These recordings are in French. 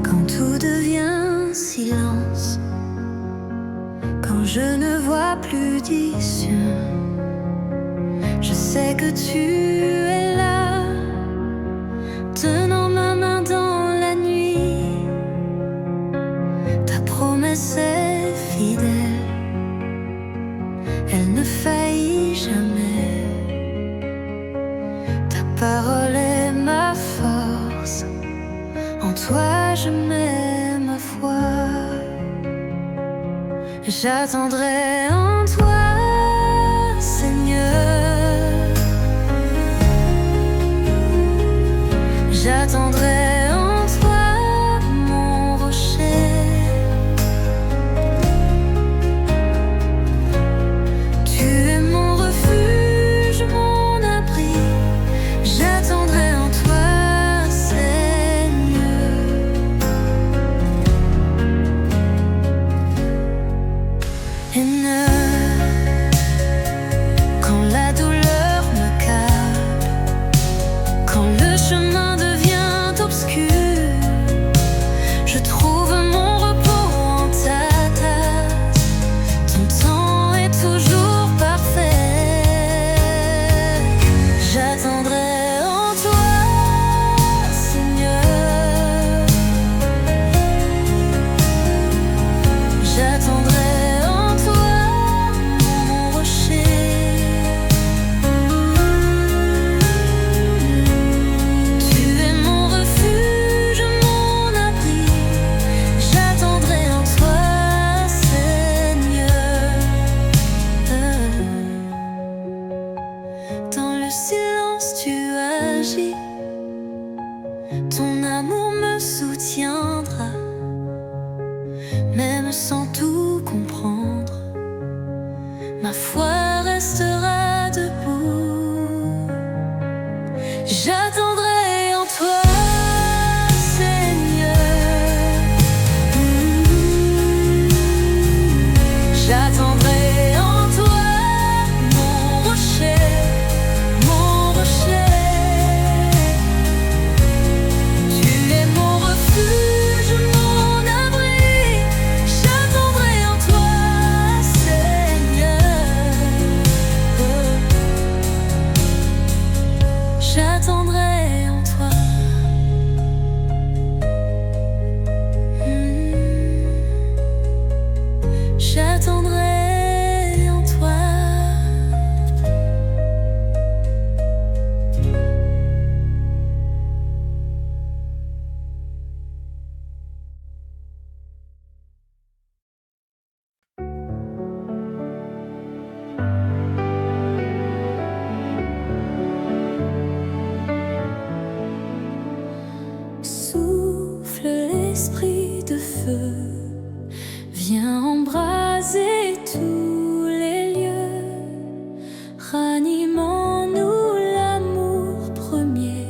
Quand tout devient silence, quand je ne vois plus d'issue, je sais que tu es là, tenant ma main dans la nuit. Ta promesse est fidèle, elle ne faillit jamais. Ta parole est ma force, en toi je mets ma foi. J'attendrai en toi, Seigneur. J'attendrai en toi, mon rocher. Tu es mon refuge, mon abri. J'attendrai en toi, Seigneur. Quand la douleur me câble, quand le chemin devient obscur, je trouve mon repos en ta tasse. Ton temps est toujours parfait. J'attendrai en toi, Seigneur. J'attendrai en toi, mon rocher. Tu es mon refuge, mon abri. J'attendrai en toi, Seigneur. Dans le silence tu agis, ton amour me soutiendra. Même sans tout comprendre, ma foi restera debout. J'attendrai en toi, Seigneur. J'attendrai en toi, mon rocher, mon rocher. Tu es mon refuge, mon abri. J'attendrai en toi, Seigneur. J'attendrai en toi. J'attendrai en toi. Souffle l'esprit de feu, viens embraser tous les lieux. Ranime en nous l'amour premier,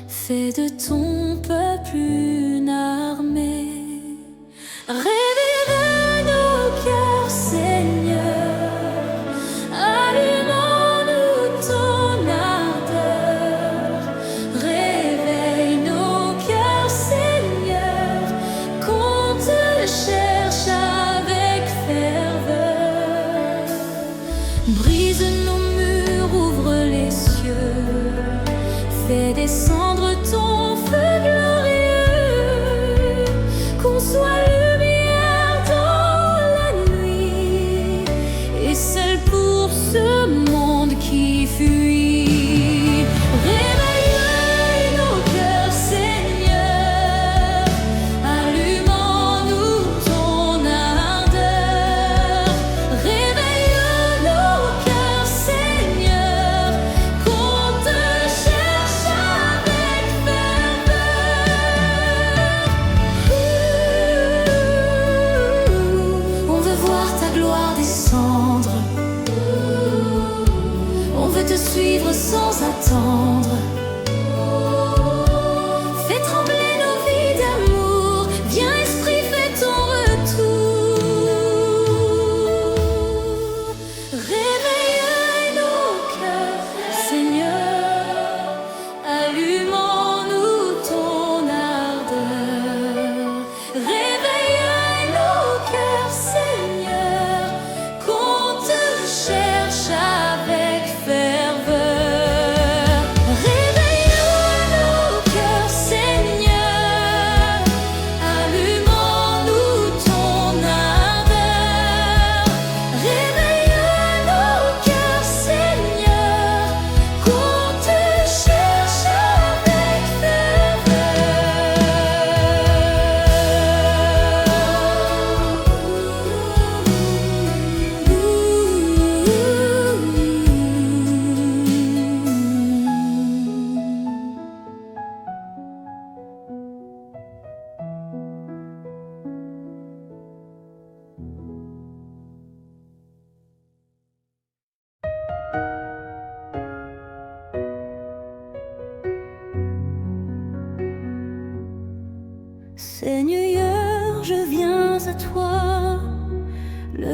fais de ton peuple une armée. Réveille nos cœurs, Seigneur, allume en nous ton ardeur. Réveille nos cœurs, Seigneur, qu'on te cherche avec ferveur. Brise nos murs, ouvre les cieux, fais descendre ton feu glorieux, qu'on soit lumière dans la nuit et celle pour ce monde qui fuit. Réveille nos cœurs, Seigneur, allume en nous ton ardeur. Réveille nos cœurs, Seigneur, qu'on te cherche avec ferveur. On veut voir ta gloire descendre, on veut te suivre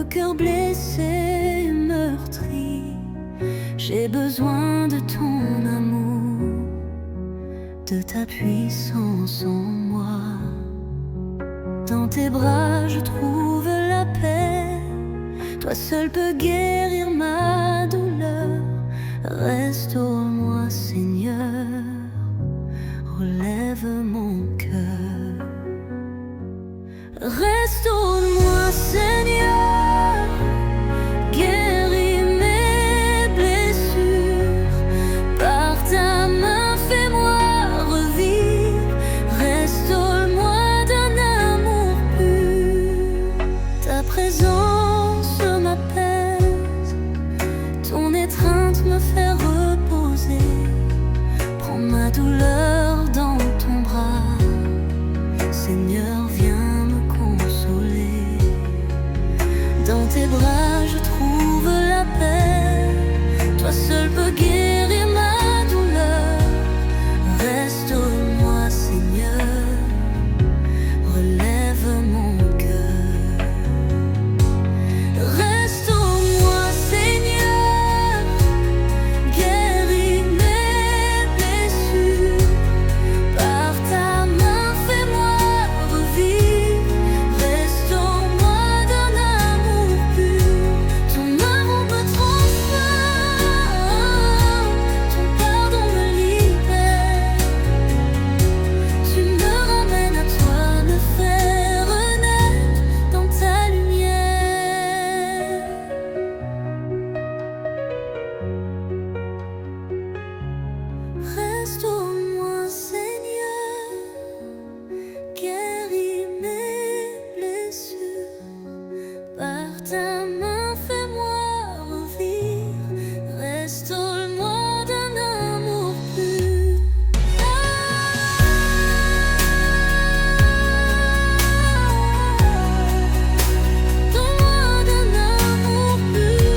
cœur blessé, meurtri. J'ai besoin de ton amour, de ta puissance en moi. Dans tes bras je trouve la paix. Toi seul peux guérir ma douleur. Restaure-moi Seigneur, relève mon cœur. Restaure-moi Seigneur, guéris mes blessures. Par ta main fais-moi revivre. Restaure-moi d'un amour pur. Ta présence m'apaise, ton étreinte me fait reposer. Prends ma douleur dans ton bras, Seigneur, viens me consoler. Dans tes bras je trouve la paix. Toi seul peux guérir ma douleur. Restaure-moi Seigneur, relève mon cœur. Restaure-moi Seigneur, guéris mes blessures. Par ta main fais-moi revivre. Restaure-moi d'un amour pur. Ton amour me transforme, ton pardon me libère. Tu me ramènes à toi, me fais renaître dans ta lumière. Restaure-moi Seigneur, guéris mes blessures. Par ta main fais-moi revivre. Restaure-moi d'un amour pur. Donne-moi d'un amour pur.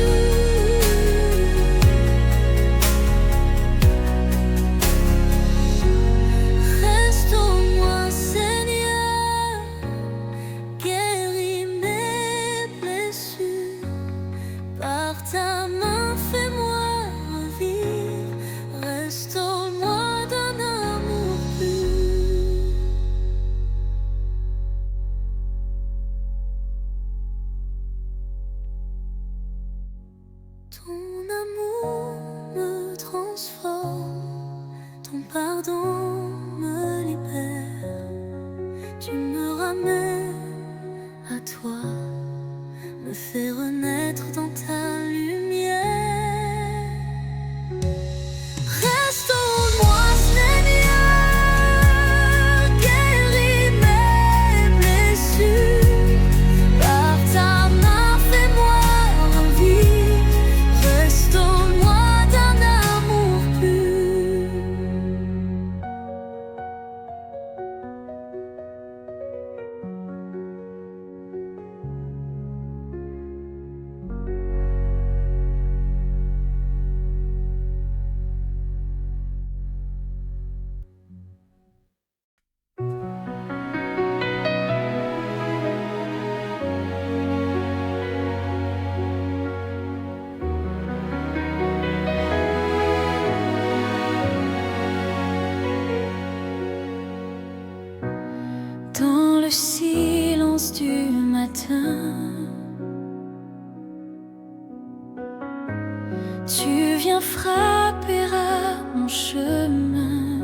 Restaure-moi Seigneur, guéris mes blessures. Par ta main fais-moi revivre. Restaure-moi d'un amour pur. Ton amour me transforme, ton pardon me libère. Tu me ramènes à toi, me fais renaître dans ta lumière. Restaure-moi Seigneur, guéris mes blessures. Par ta main fais-moi revivre. Restaure-moi d'un amour pur. Dans le silence du matin, tu viens frapper à mon chemin.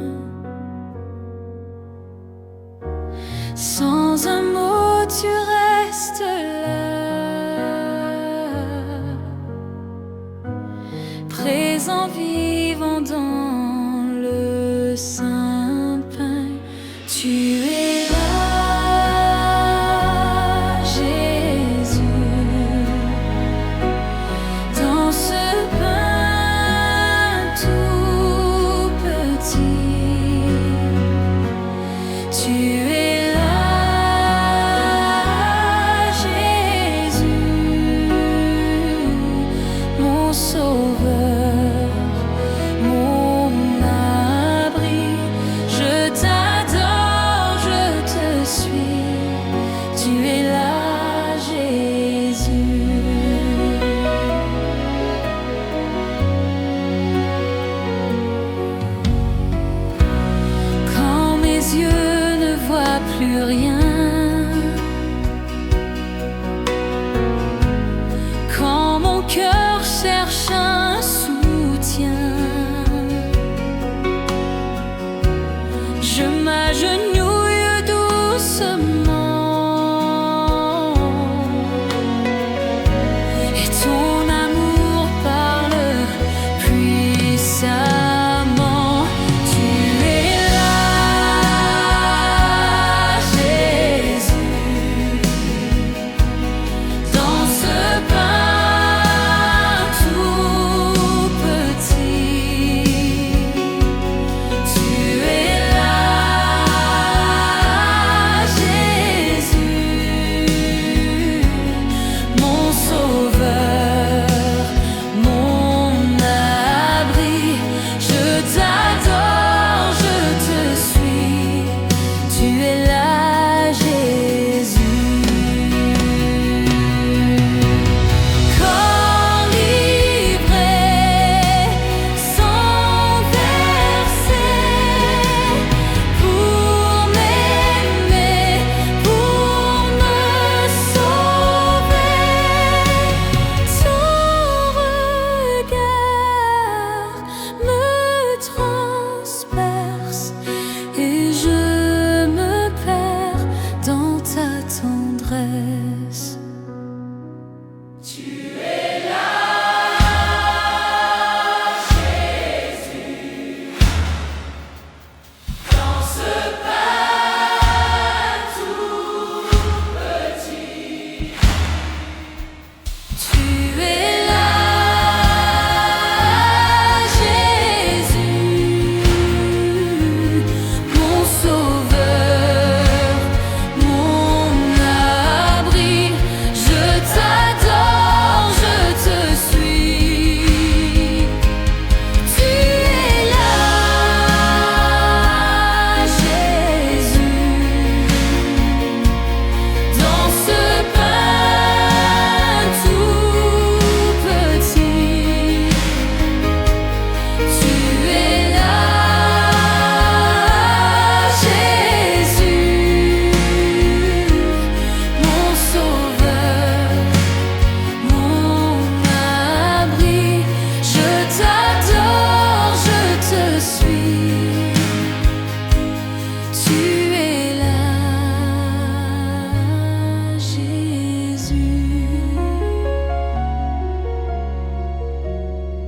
Sans un mot, tu restes là, présent, vivant dans le saint pain. Tu es là, Jésus, dans ce pain tout petit. Tu es là, Jésus, mon sauveur, mon abri. Je t'adore, je te suis. Tu es là, Jésus.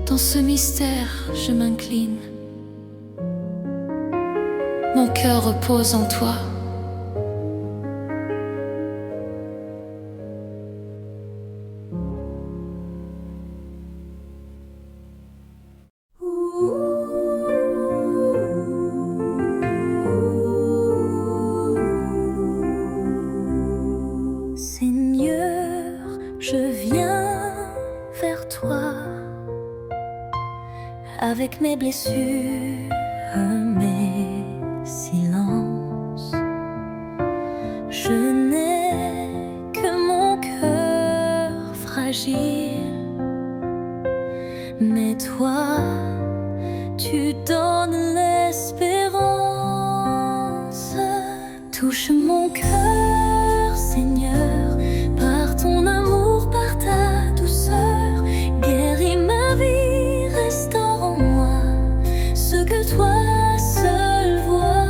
Dans ce mystère, je m'incline. Mon cœur repose en toi. Seigneur, je viens vers toi avec mes blessures, mes silences. Je n'ai que mon cœur fragile, mais toi, tu donnes l'espérance. Touche mon cœur, Seigneur, par ton amour, par ta douceur. Guéris ma vie, restaure en moi ce que toi seul vois.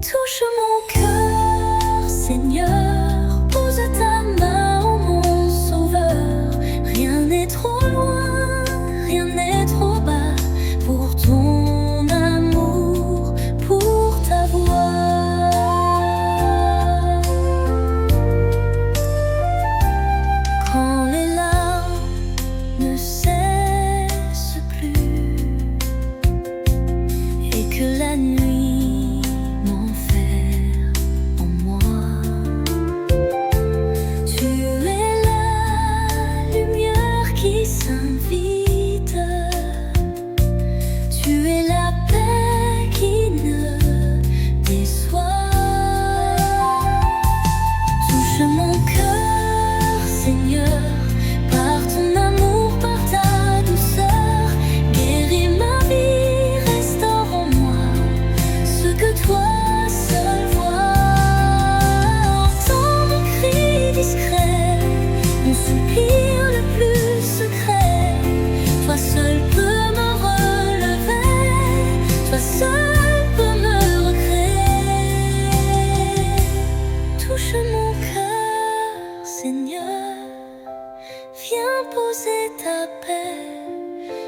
Touche mon cœur, Seigneur, pose ta main en mon sauveur. Rien n'est trop loin, rien n'est trop bas pour ton amour, pour ta voix. Quand les larmes ne cessent plus et que la nuit m'enferme en moi, tu es la lumière qui s'invite, tu es la paix qui ne déçoit. Touche mon cœur, Seigneur, par ton amour, par ta douceur. Guéris ma vie, restaure en moi ce que toi seul vois. Entends mon cri discret, mon soupir le plus secret. Toi seul peux me relever, toi seul peux me recréer. Touche mon cœur, Seigneur, viens poser ta paix.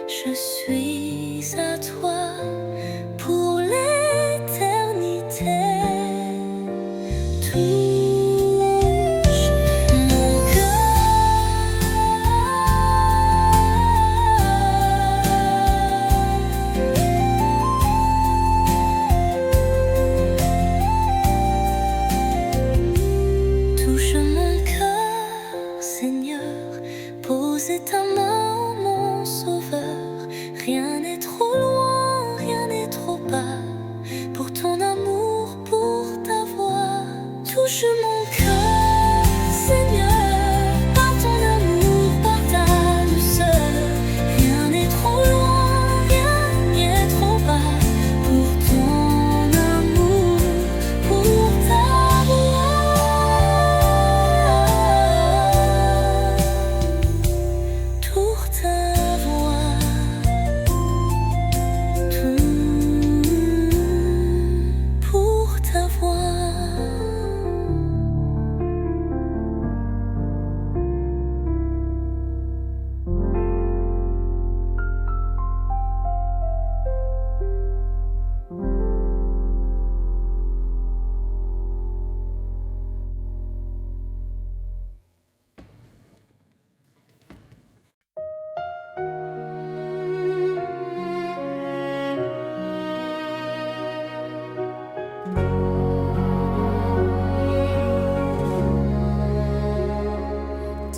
Je suis à toi pour l'éternité. Touche mon cœur. Touche mon cœur, Seigneur, pose ta main en mon sauveur. Rien n'est trop loin, rien n'est trop bas pour ton amour, pour ta voix. Touche mon cœur, Seigneur, par ton amour, par ta douceur. Rien n'est trop loin, rien n'est trop bas pour ton amour, pour ta voix. Pour ta voix. Pour ta voix.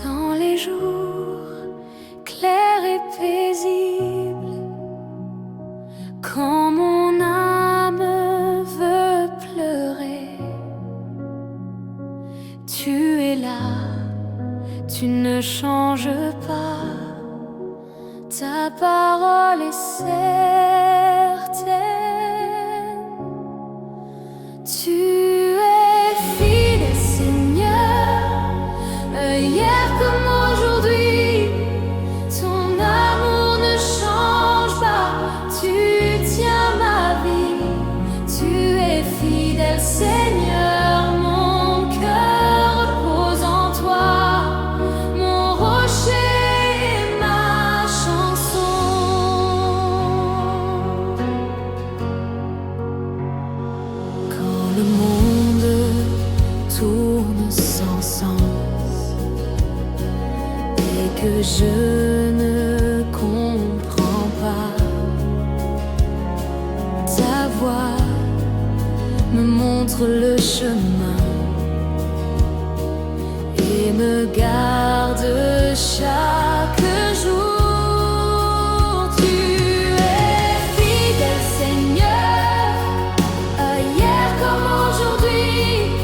Dans les jours clairs et paisibles, quand mon âme veut pleurer, tu es là, tu ne changes pas, ta parole est certaine. Tu es fidèle, Seigneur, hier comme aujourd'hui. Ton amour ne change pas, tu tiens ma vie. Tu es fidèle, Seigneur, mon cœur repose en toi, mon rocher et ma Je ne comprends pas. Ta voix me montre le chemin et me garde chaque jour. Tu es fidèle, Seigneur, hier comme aujourd'hui.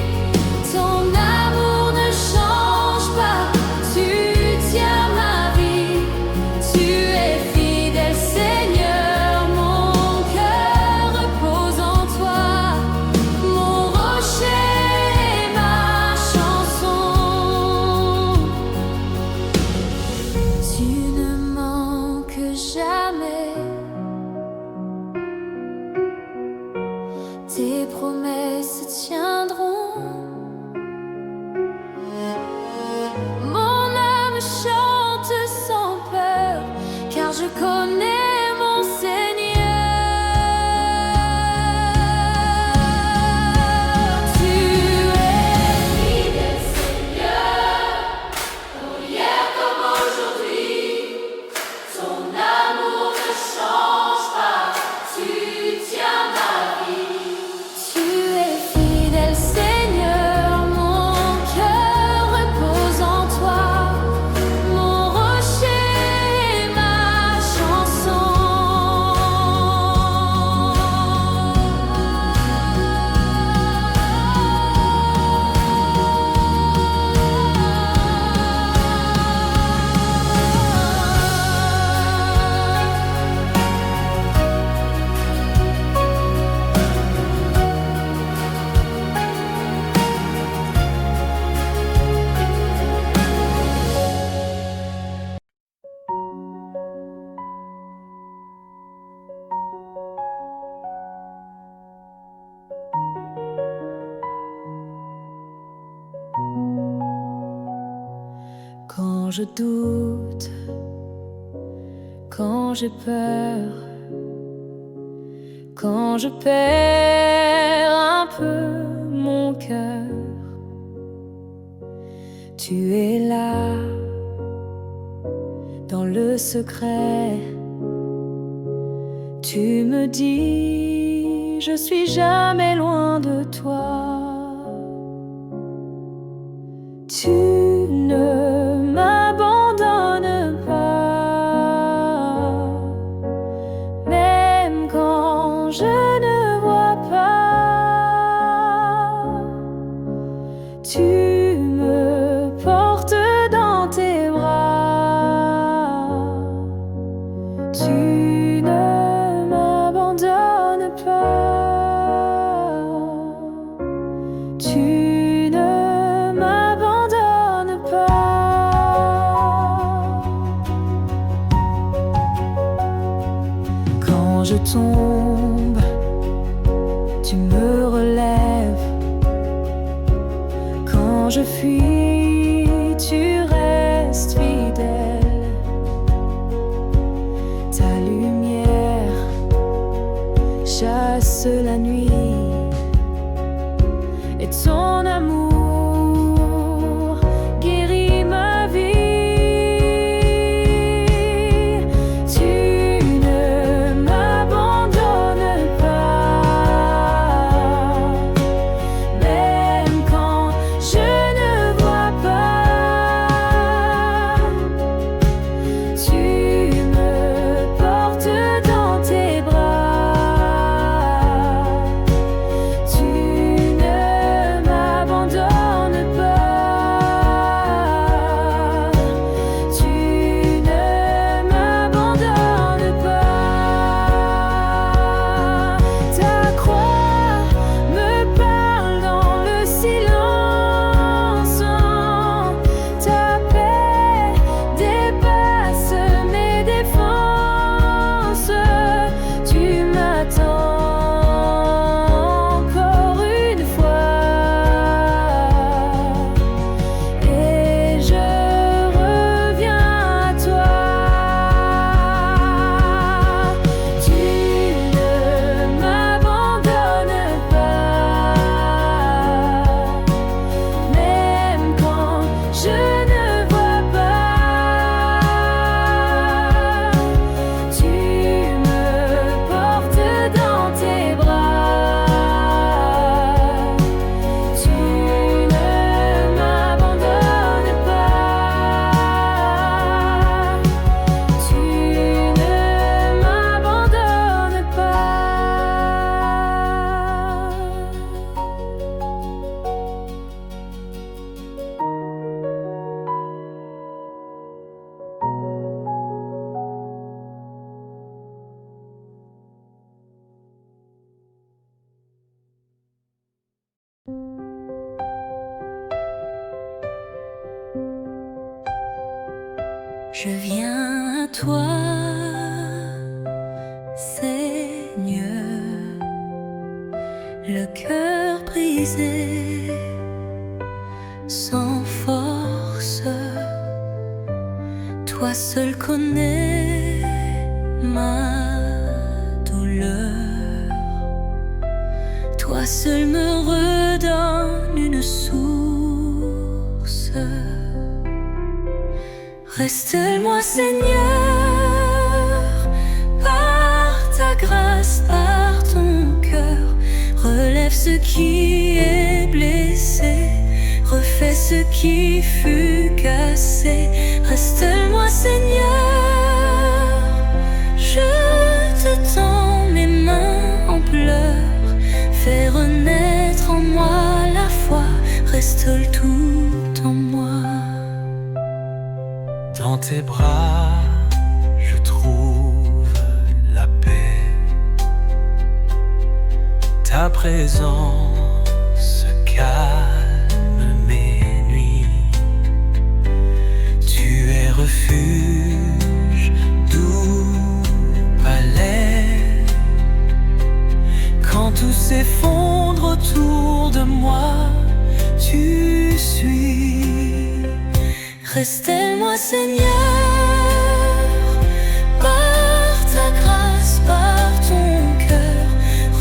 Ton amour ne change pas, tu tiens ma vie. Tu es fidèle, Seigneur, mon cœur repose en toi. Mon rocher et ma chanson. Tu ne manques jamais. Tes promesses tiendront. Mon âme chante sans peur, car je connais mon Seigneur. Tu es fidèle, Seigneur, hier comme aujourd'hui. Ton amour ne change pas, tu tiens ma vie. Tu es fidèle, Seigneur, mon cœur repose en toi. Mon rocher et ma chanson. Quand je doute, quand j'ai peur, quand je perds un peu mon cœur, tu es là, dans le secret. Tu me dis, je suis jamais loin de toi. Tu ne m'abandonnes pas, même quand je ne vois pas. Tu me portes dans tes bras. Tu ne m'abandonnes pas. Tu ne m'abandonnes pas. Quand je tombe, tu me relèves. Quand je fuis, tu restes fidèle. Ta lumière chasse la nuit et ton amour guérit ma vie. Tu ne m'abandonnes pas, même quand je ne vois pas. Tu me portes dans tes bras. je viens à toi, Seigneur, le cœur brisé, sans force. Toi seul connais ma douleur, toi seul me redonne une source. Reste-moi, Seigneur, par ta grâce, par ton cœur. Relève ce qui est blessé, refais ce qui fut cassé. Reste-moi, Seigneur, je te tends mes mains en pleurs. Fais renaître en moi la foi, reste tout en moi. Dans tes bras, je trouve la paix. Ta présence calme mes nuits. Tu es refuge, doux palais. Quand tout s'effondre autour de moi, tu suis. Reste-moi, Seigneur, par ta grâce, par ton cœur.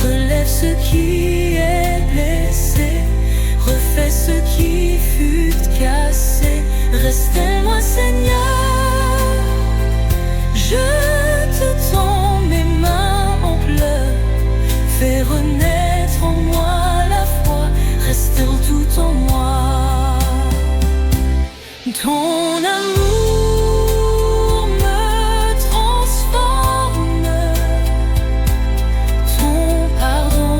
Relève ce qui est blessé, refais ce qui fut cassé. Reste-moi, Seigneur, je te tends mes mains en pleurs. Fais renaître en moi la foi, reste tout en moi. Ton amour me transforme, ton pardon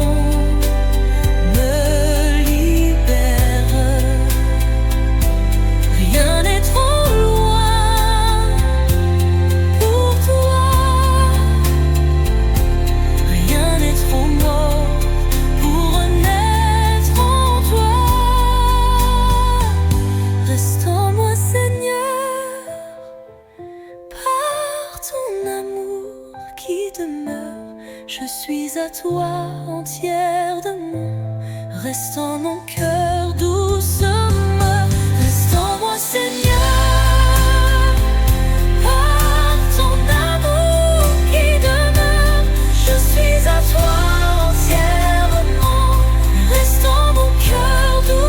me libère. Rien n'est trop loin pour toi, rien n'est trop mort pour renaître en toi. Reste-moi, Seigneur, par ton amour qui demeure, je suis à toi entière de mon. Reste en mon cœur doucement. Reste en moi, Seigneur, par ton amour qui demeure, je suis à toi entièrement. Reste en mon cœur doucement.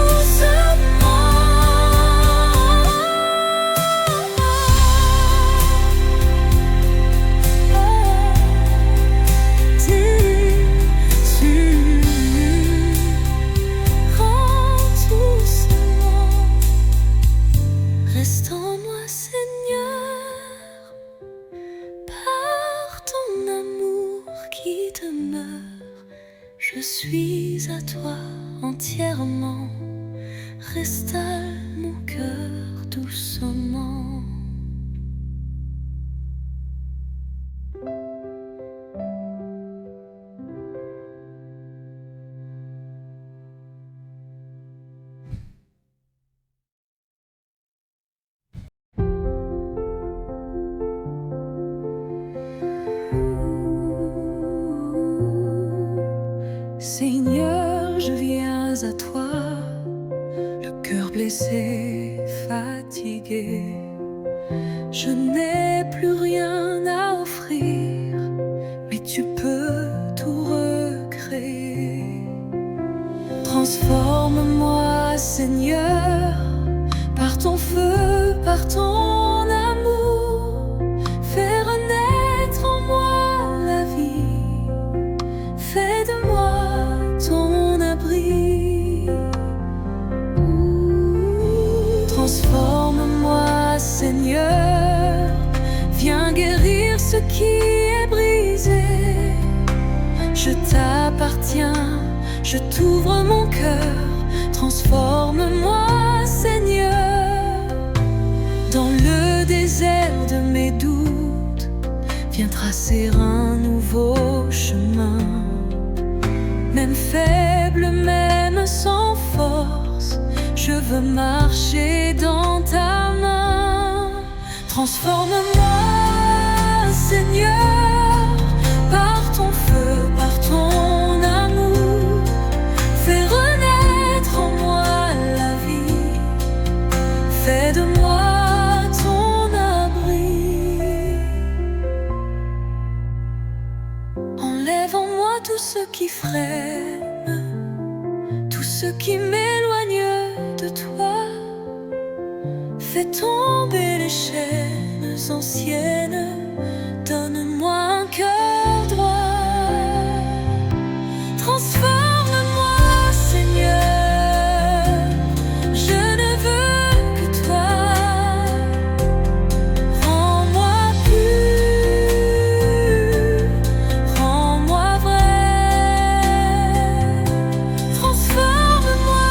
Reste en moi, Seigneur, par ton amour qui demeure, je suis à toi entièrement. Restalle mon cœur doucement. Seigneur, je viens à toi, le cœur blessé, fatigué. Je n'ai plus rien à offrir, mais tu peux tout recréer. Transforme-moi, Seigneur, par ton feu, par ton amour. Fais renaître en moi la vie, fais de moi ton abri. Transforme-moi, Seigneur, viens guérir ce qui est brisé. Je t'appartiens, je t'ouvre mon cœur. Transforme-moi, Seigneur, dans le désert de mes doutes. Viens tracer un nouveau chemin. Même faible, même sans force, je veux marcher dans ta main. Transforme-moi, Seigneur, par ton feu, par ton amour. Fais renaître en moi la vie. Fais de moi ton abri. Enlève en moi tout ce qui freine, tout ce qui m'éloigne de toi. Fais tomber les chaînes anciennes, donne-moi un cœur droit. Transforme-moi, Seigneur, je ne veux que toi. Rends-moi pur, rends-moi vrai. Transforme-moi.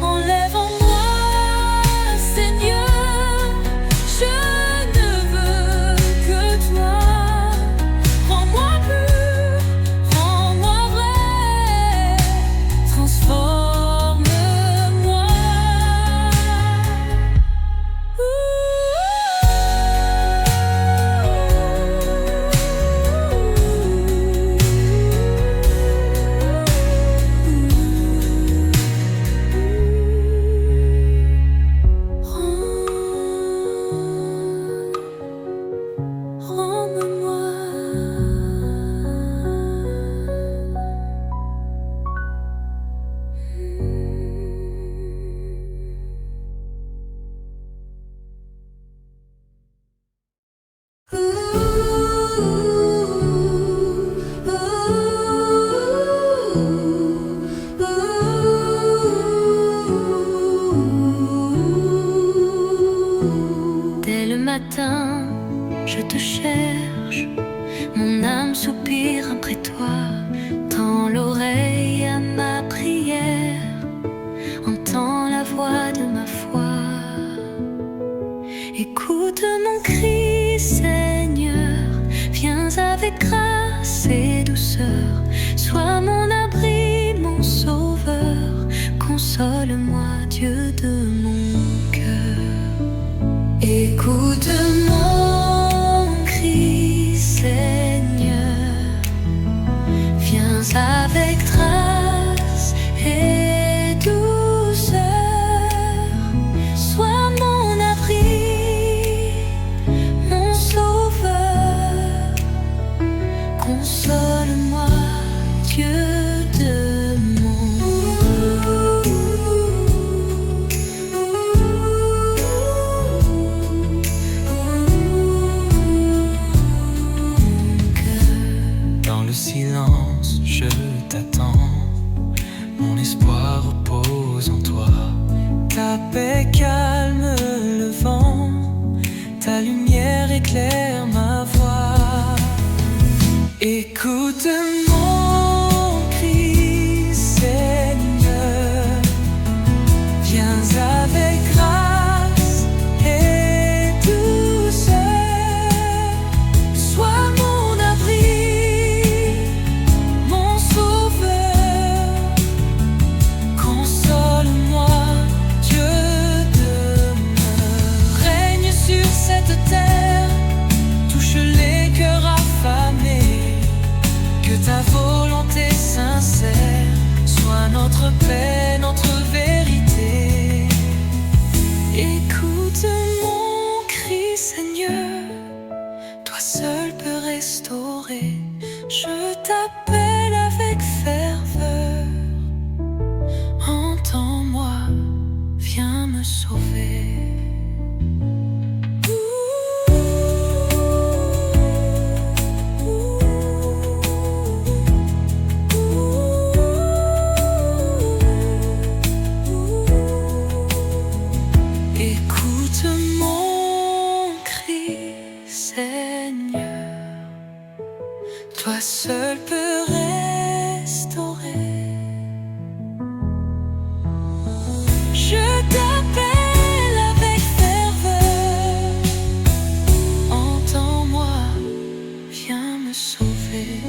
Enlève en moi, Seigneur, je ne veux que toi. Rends-moi pur, rends-moi vrai. Transforme-moi. Dès le matin, je te cherche, mon âme soupire après toi. Tends l'oreille à ma prière, entends la voix de ma foi. Écoute mon cri, Seigneur, viens avec grâce et douceur. Sois mon abri, mon sauveur, console-moi, Dieu de mon cœur. Écoute mon cri, Seigneur, viens avec grâce et douceur. Sois mon abri, mon sauveur, console-moi, Dieu de mon cœur. Dans le silence, je t'attends. Mon espoir repose en toi. Ta paix calme le vent. Ta lumière éclaire ma voix. Écoute mon cri, Seigneur. Viens avec grâce et douceur. Sois mon abri, mon sauveur. Console-moi, Dieu demeure. Règne sur cette terre, touche les cœurs affamés. Que ta volonté sincère soit notre paix, notre vérité. Écoute mon cri, Seigneur, toi seul peux restaurer. Je t'appelle avec ferveur. Entends-moi, viens me sauver. Écoute toi seul peux restaurer. Je t'appelle avec ferveur, entends-moi, viens me sauver.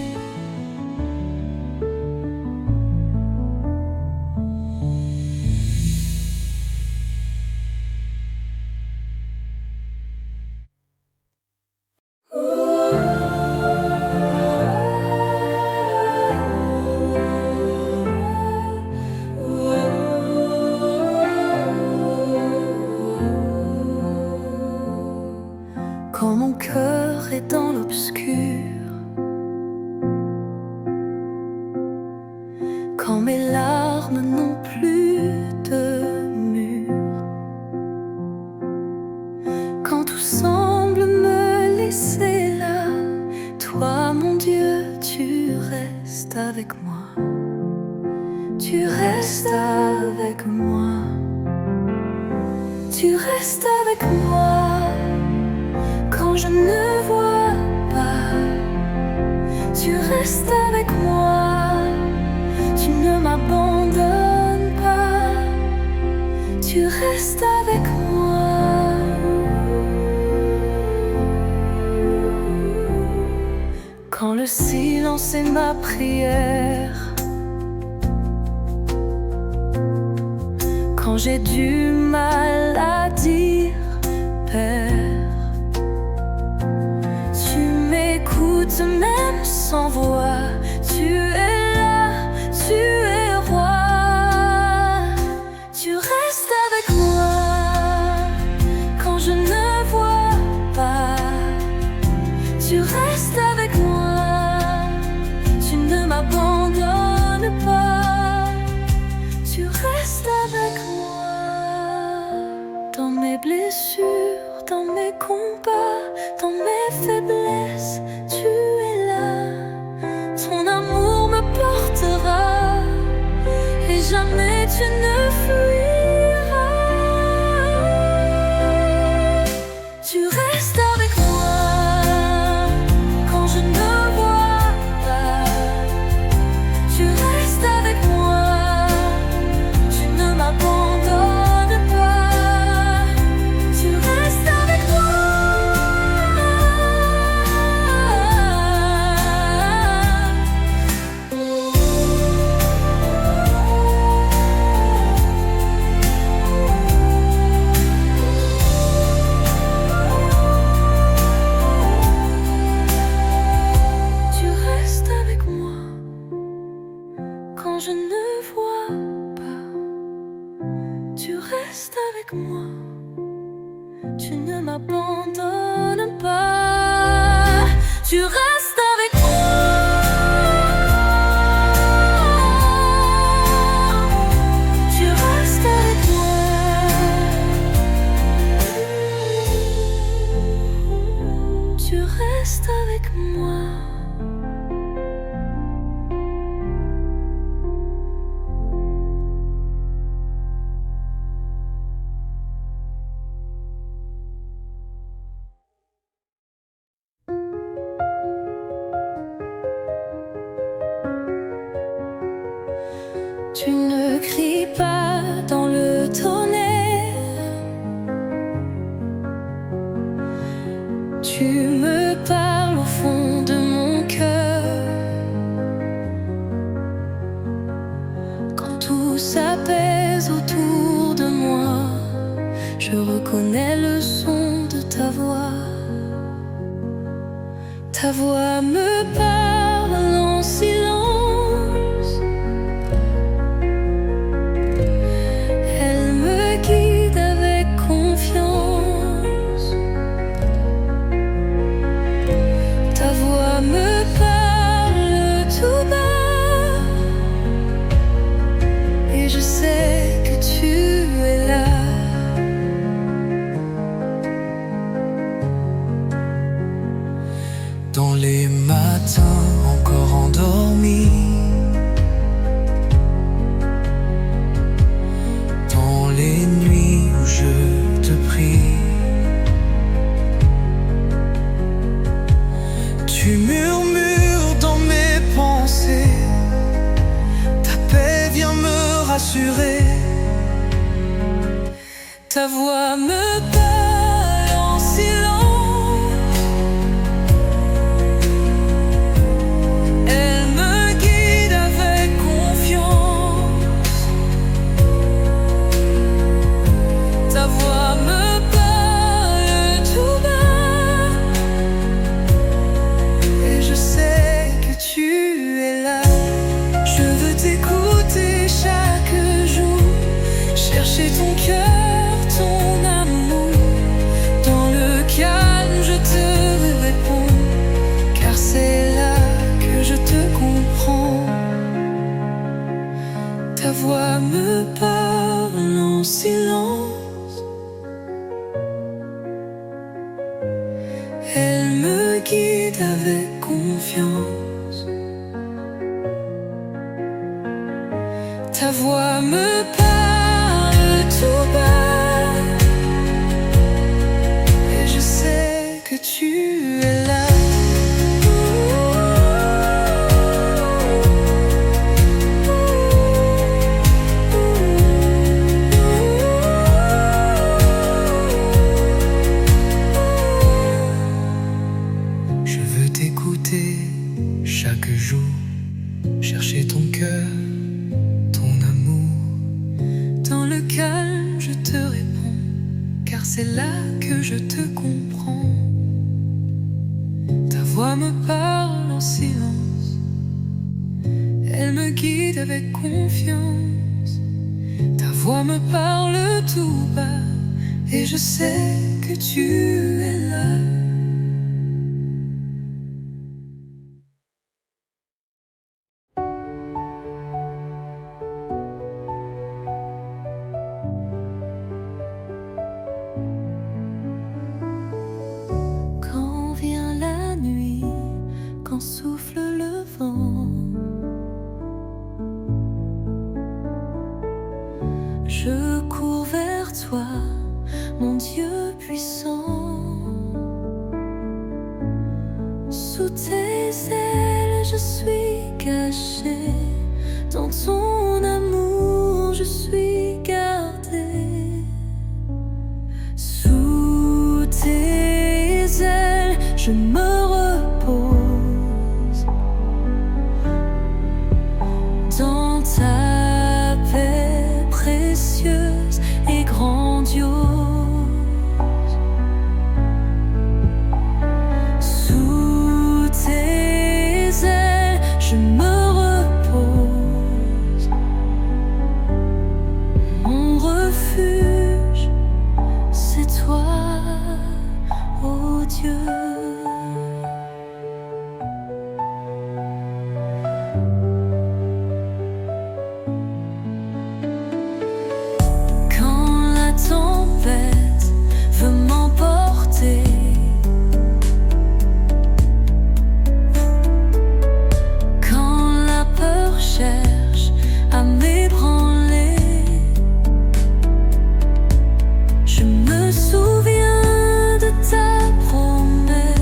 Quand mon cœur est dans l'obscur, quand mes larmes n'ont plus de mur, quand tout semble me laisser là, toi mon Dieu, tu restes avec moi. Tu restes avec moi. Tu restes avec moi. Quand je ne vois pas, tu restes avec moi. Tu ne m'abandonnes pas. Tu restes avec moi. Quand le silence est ma prière, quand j'ai du mal à dire Père, tu m'écoutes même sans voix. Tu es là, tu es roi. Tu restes avec moi quand je ne vois pas. Tu restes avec moi. Tu ne m'abandonnes pas. Tu restes avec moi. Dans mes blessures, dans mes combats, dans mes faiblesses, tu es là. Ton amour me portera et jamais tu ne fuiras. Tu restes avec moi quand je ne vois pas. Tu restes avec moi. Tu ne m'abandonnes pas. Tu restes avec moi. Tu restes avec moi quand je ne vois pas. Tu restes avec moi. Tu ne m'abandonnes pas. Tu restes avec moi. Tu restes avec moi. Tu restes avec moi. Tu ne cries pas dans le tonnerre. Tu me parles au fond de mon cœur. Quand tout s'apaise autour de moi, je reconnais le son de ta voix. Ta voix me parle en silence. Elle me guide avec confiance. Ta voix me parle tout bas. Et je sais que tu es là. Dans les matins encore endormis, dans les nuits où je te prie, tu murmures dans rassurer. Ta voix me parle en silence, elle me guide avec confiance. Ta voix me parle tout bas, et je sais que tu es là. Je veux t'écouter chaque jour, chercher ton cœur, ton amour. Dans le calme, je te réponds, car c'est là que je te comprends. Ta voix me parle en silence, elle me guide avec confiance. Ta voix me parle tout bas, et je sais que tu es là. Je veux t'écouter chaque jour, chercher ton cœur, ton amour. Dans le calme, je te réponds, car c'est là que je te comprends. Ta voix me parle en silence, elle me guide avec confiance. Ta voix me parle tout bas, et je sais que tu es là. Quand vient la nuit, quand souffle le vent, je cours vers toi, mon Dieu puissant. Sous tes ailes, je suis caché, dans ton amour, je suis gardé. Sous tes ailes, je me repose, dans ta paix précieuse et grandiose. Sous tes ailes, je me repose, mon refuge, c'est toi, ô Dieu. Quand la tempête veut m'emporter, quand la peur cherche à m'ébranler, je me souviens de ta promesse.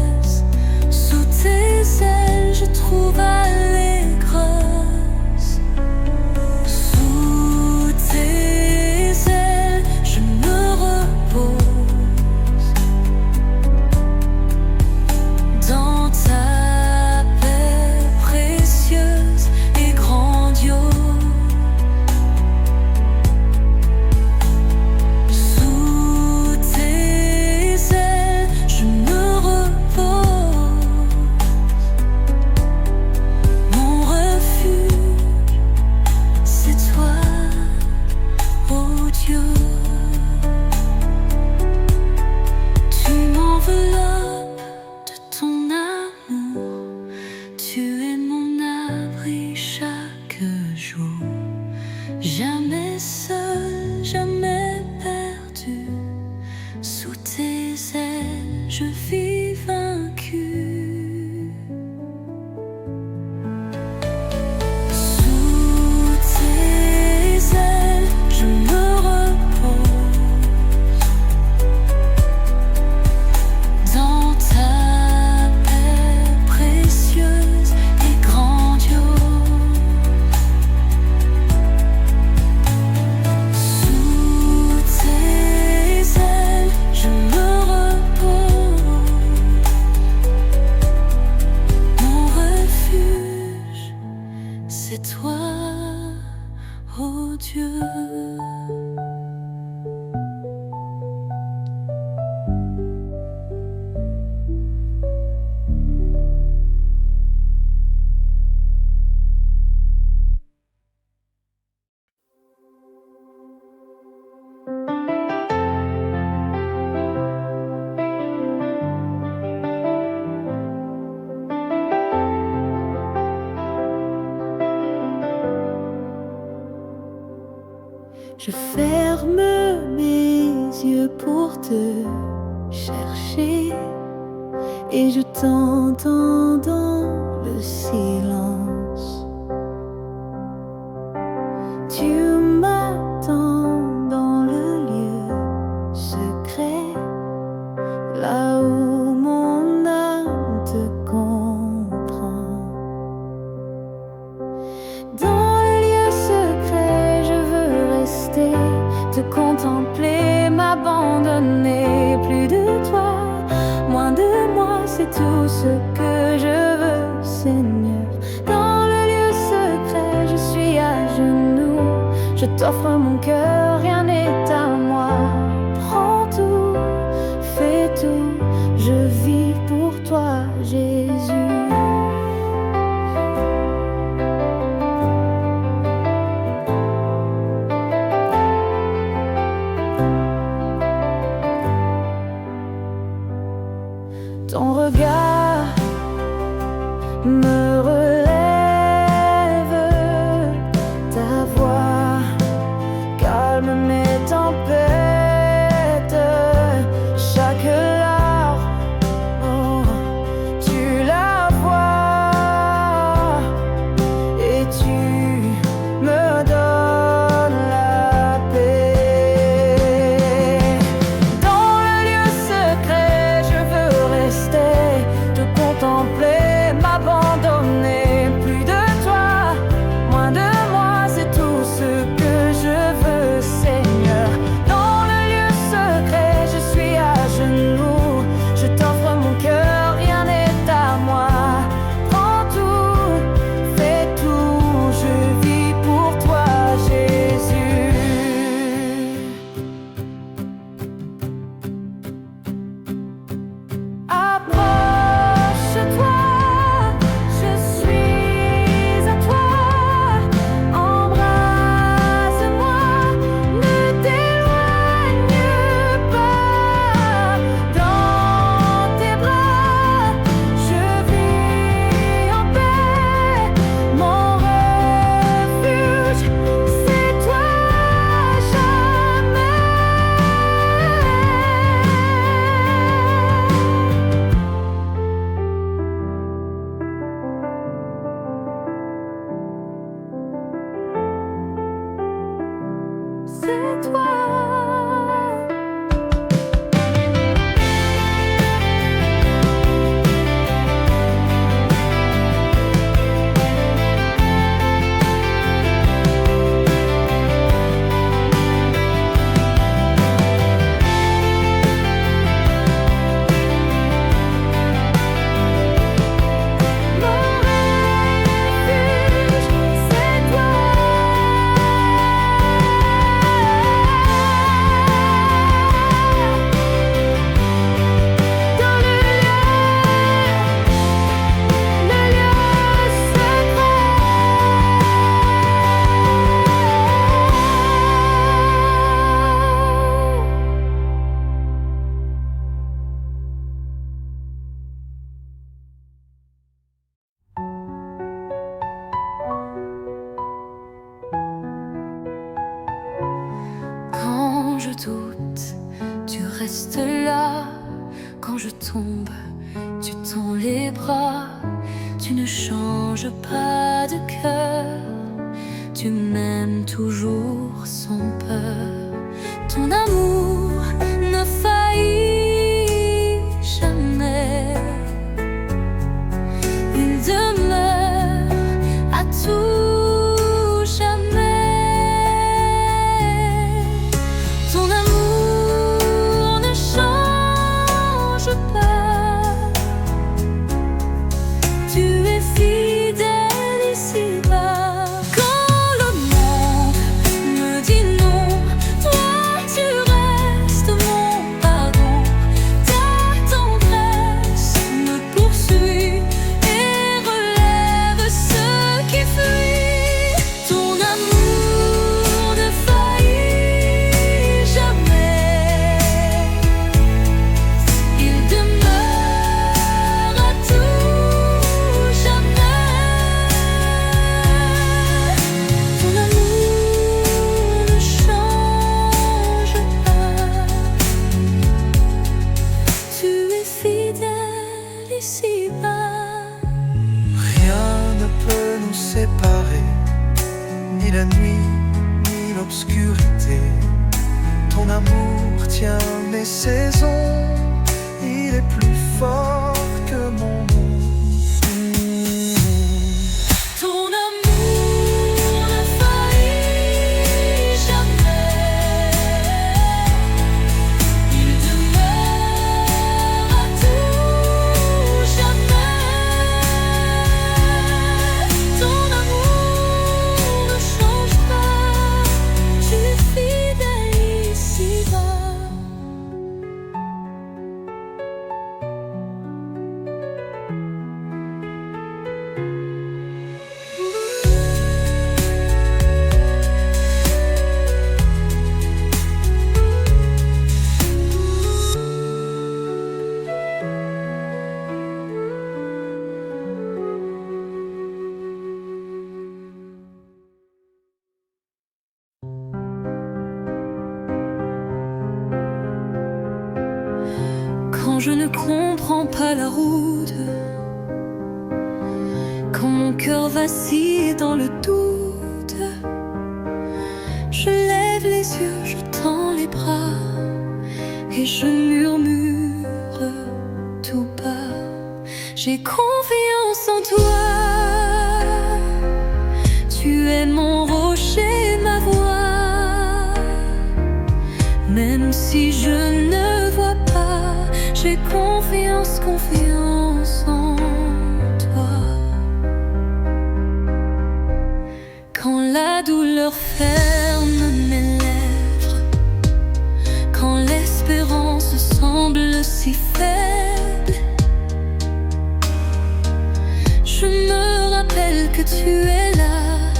Je ferme mes yeux pour te chercher et je t'entends dans le silence. Tu m'attends dans le lieu secret, là où mon âme te comprend. Dans le lieu secret, je veux rester, te contempler, m'abandonner. Plus de toi, moins de moi, c'est tout ce que je veux, Seigneur. Dans le lieu secret, je suis à genoux, je t'offre mon cœur, rien n'est à moi. Prends tout, fais tout, je vis pour toi, Jésus. Ton regard me relève, ta voix calme mes tempêtes. Chaque larme, oh, tu la vois et tu me donnes la paix. Dans le lieu secret, je veux rester, te contempler, m'abandonner. Plus de toi, moins de moi, c'est tout ce que je veux, Seigneur. Dans le lieu secret, je suis à genoux, je t'offre mon cœur, rien n'est à moi. Prends tout, fais tout, je vis pour toi, Jésus. Approche-toi, je suis à toi. Embrasse-moi, ne t'éloigne pas. Dans tes bras, je vis en paix. Mon refuge, c'est toi jamais. C'est toi. Mon refuge, c'est toi. Dans le Quand je doute, tu restes là. Quand je tombe, tu tends les bras. Tu ne changes pas de cœur. Tu m'aimes toujours sans peur. Ton amour ne faillit jamais. Il demeure à tout jamais. Ton amour ne change pas. Tu es fidèle ici-bas. Quand le monde me dit non, toi tu restes. d'ici-bas. Rien ne peut nous séparer, ni la nuit, ni l'obscurité. Ton amour tient mes saisons, il est plus fort que mon monde. Ton amour ne faillit jamais, il demeure à tout jamais. Ton amour ne change pas, tu es fidèle ici-bas. Quand je ne comprends pas la route, quand mon cœur vacille dans le doute, je lève les yeux, je tends les bras et je murmure tout bas. J'ai confiance en toi, tu es mon rocher, ma voix. Même si je ne vois pas, j'ai confiance, confiance en toi. Quand la douleur ferme mes lèvres, quand l'espérance semble si faible, je me rappelle que tu es là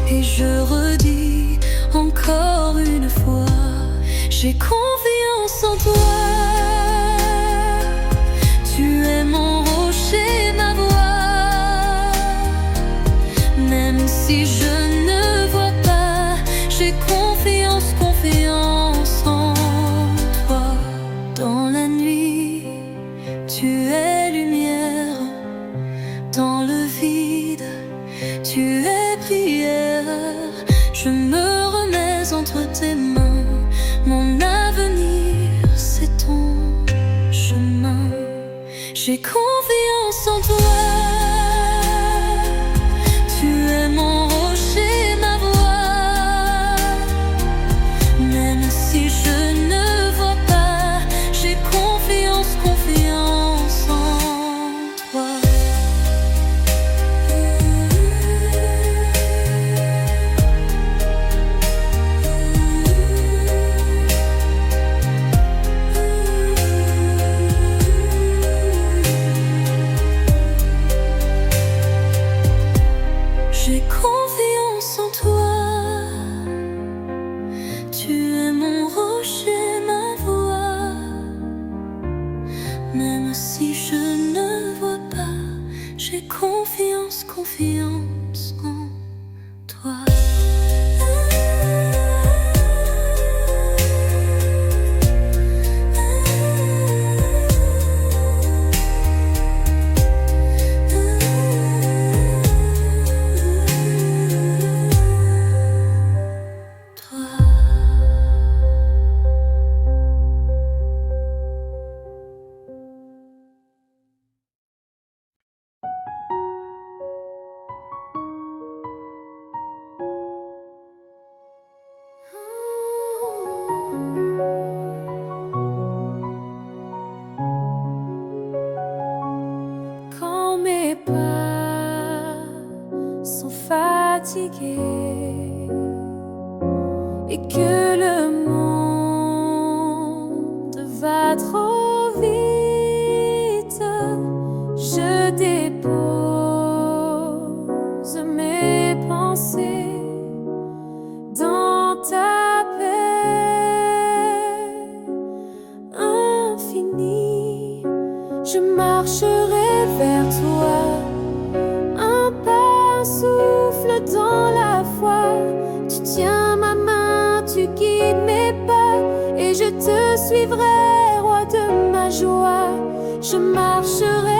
et je redis encore une fois, j'ai confiance en toi. Tu es mon rocher, ma voix. Même si je ne vois pas, j'ai confiance, confiance en toi. Dans la nuit, tu es lumière. Dans le vide, tu es prière. Je me remets entre tes mains. Mon avenir, c'est ton chemin. J'ai confiance en toi. Tu es mon rocher, ma voix. Même si je ne vois pas, j'ai confiance, confiance en toi. J'ai confiance en toi. Tu es mon rocher, ma voix. Même si je ne vois pas, j'ai confiance, confiance en toi. Quand mes pas sont fatigués et que le monde va trop vite, je dépose mes pensées dans ta paix infinie. Je marcherai vers toi, un pas, un souffle dans la foi. Tu tiens ma main, tu guides mes pas, et je te suivrai, roi de ma joie. Je marcherai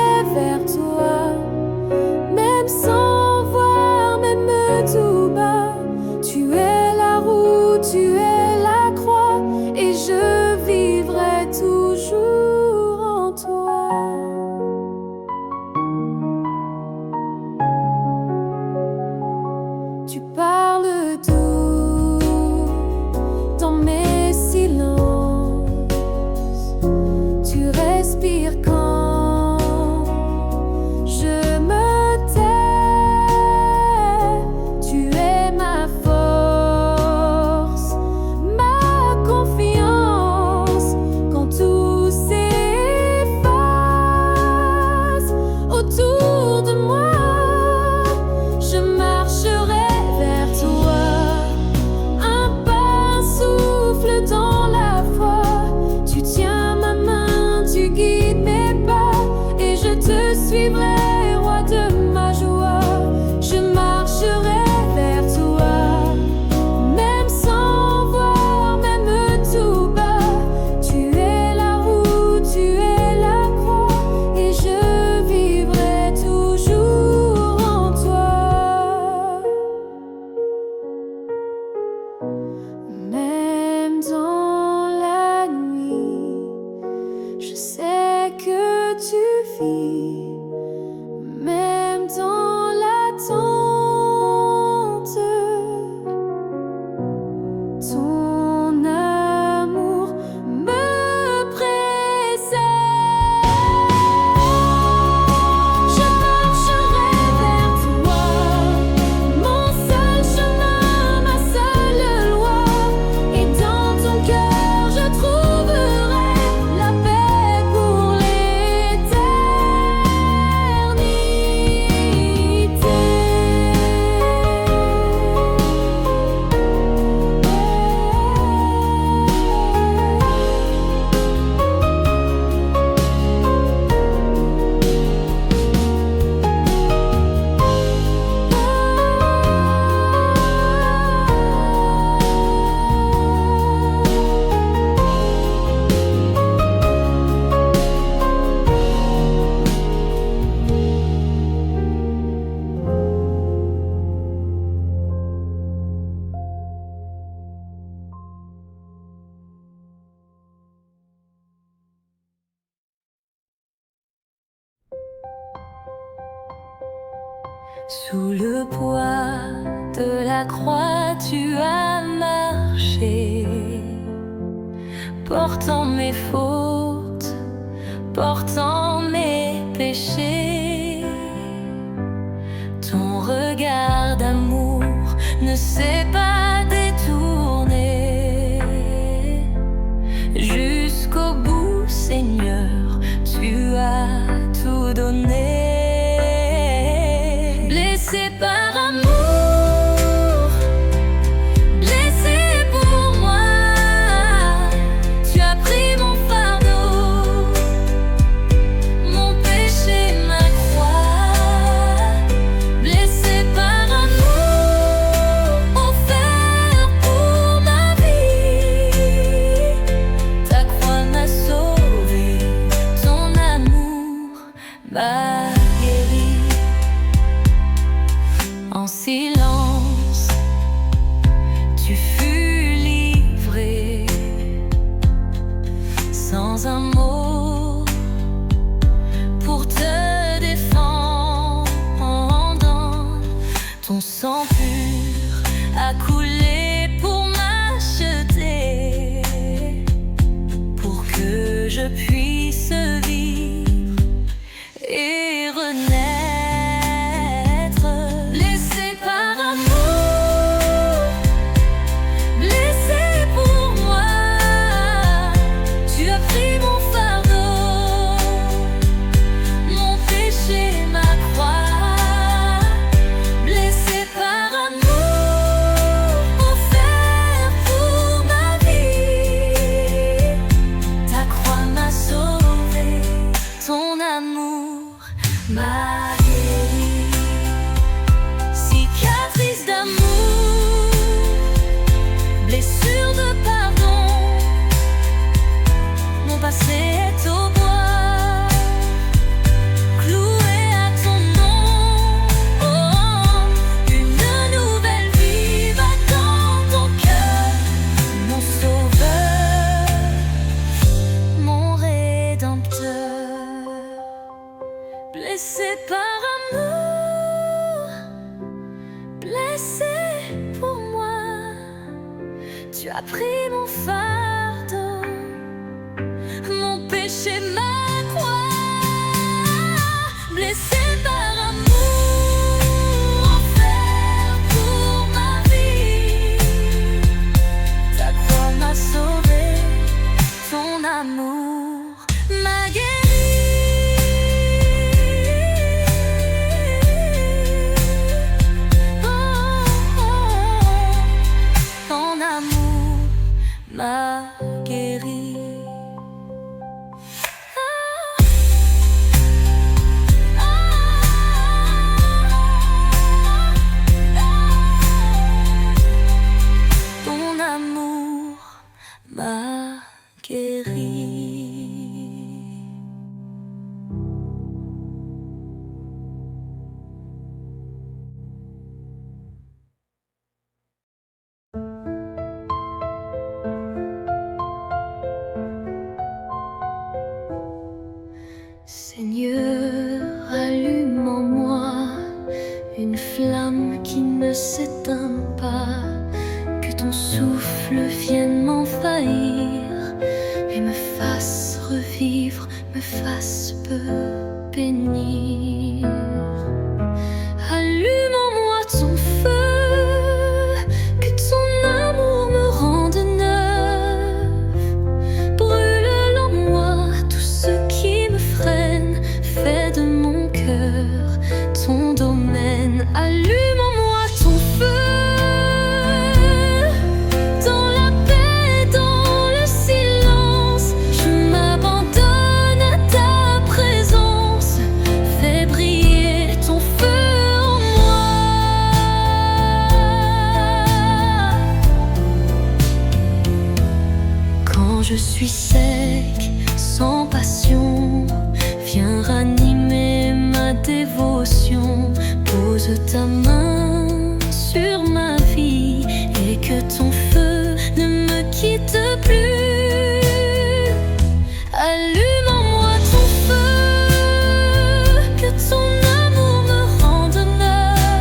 Sous le poids de la croix, tu as marché, portant mes fautes, portant mes péchés. Ton regard d'amour ne s'est pas détourné. Jusqu'au bout, Seigneur, tu as tout donné. Blessé par amour, blessé pour moi, tu as pris mon fardeau, mon péché, ma croix. Blessé par amour, offert pour ma vie, ta croix m'a sauvé, ton amour m'a guéri. En silence, tu fus livré, sans un mot pour te défendre. Ton sang pur a coulé pour m'acheter, pour que je puisse vivre et renaître. Blessé par amour, blessé pour moi, tu as pris mon fardeau, mon péché, ma croix. Blessé par amour, offert pour ma vie, ta croix m'a sauvé, ton amour m'a guéri. Cicatrice d'amour, blessure de pardon, mon passé est au bois, cloué à ton nom. Oh, une nouvelle vie bat dans ton cœur, mon sauveur, mon rédempteur. Blessé par amour, blessé pour moi, tu as pris mon fardeau, mon péché, ma croix. Blessé par amour, offert pour ma vie, ta croix m'a sauvé, ton amour m'a guéri. Ton amour m'a guéri. Ton amour m'a guéri. Seigneur, allume en moi une flamme qui ne s'éteint pas, que ton souffle vienne m'envahir et me fasse revivre, me fasse bénir. Allume en moi ton feu, que ton amour me rende neuf. Brûle en moi tout ce qui me freine, fais de mon cœur ton domaine. Allume en moi ton feu, dans la paix, dans le silence, je m'abandonne à ta présence. Fais briller ton feu en moi. Quand je suis sec, sans passion, viens ranimer ma dévotion. Pose ta main sur ma vie et que ton feu ne me quitte plus. Allume en moi ton feu, que ton amour me rende neuf.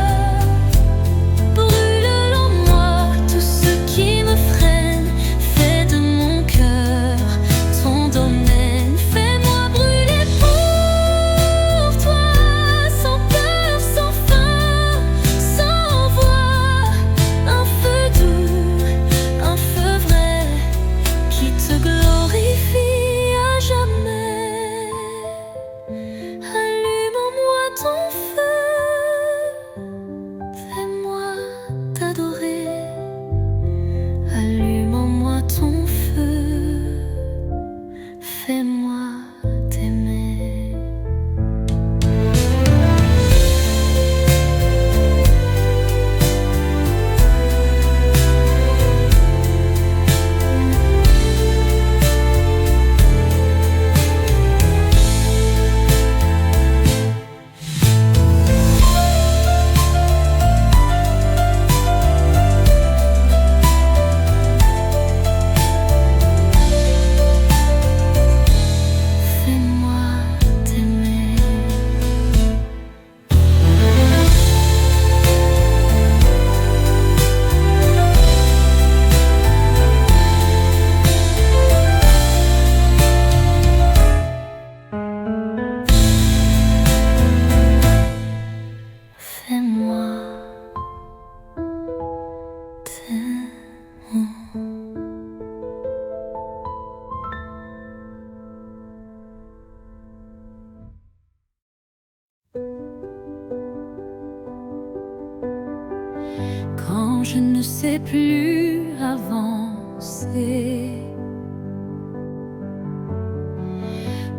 quand je ne sais plus avancer,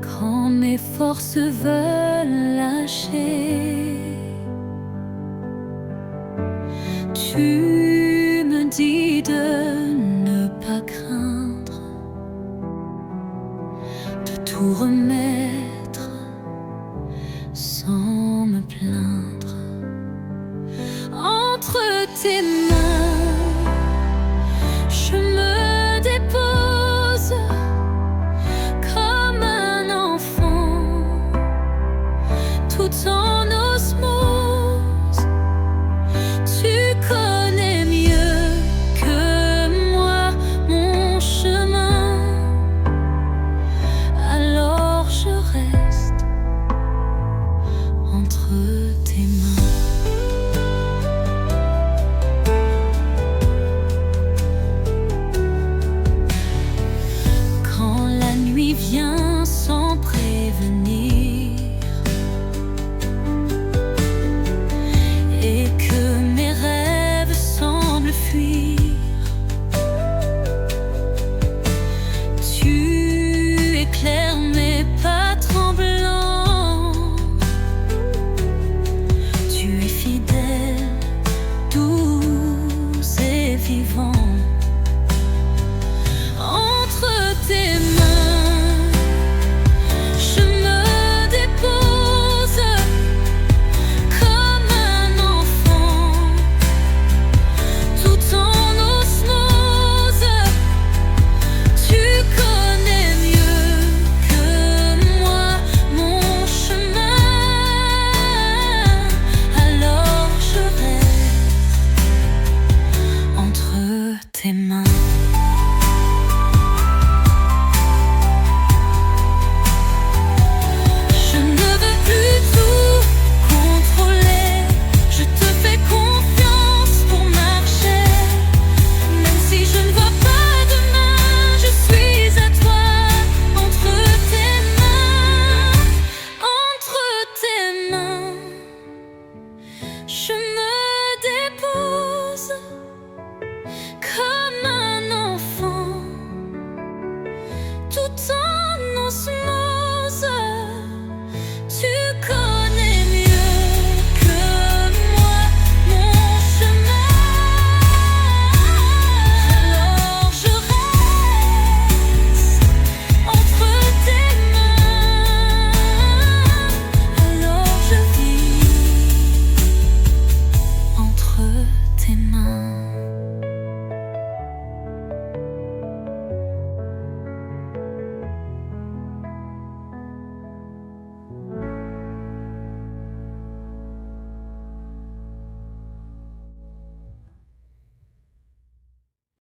quand mes forces veulent lâcher, tu me dis de ne pas craindre, de tout remettre sans me plaindre. Entre tes mains, je me dépose comme un enfant, tout en osmose.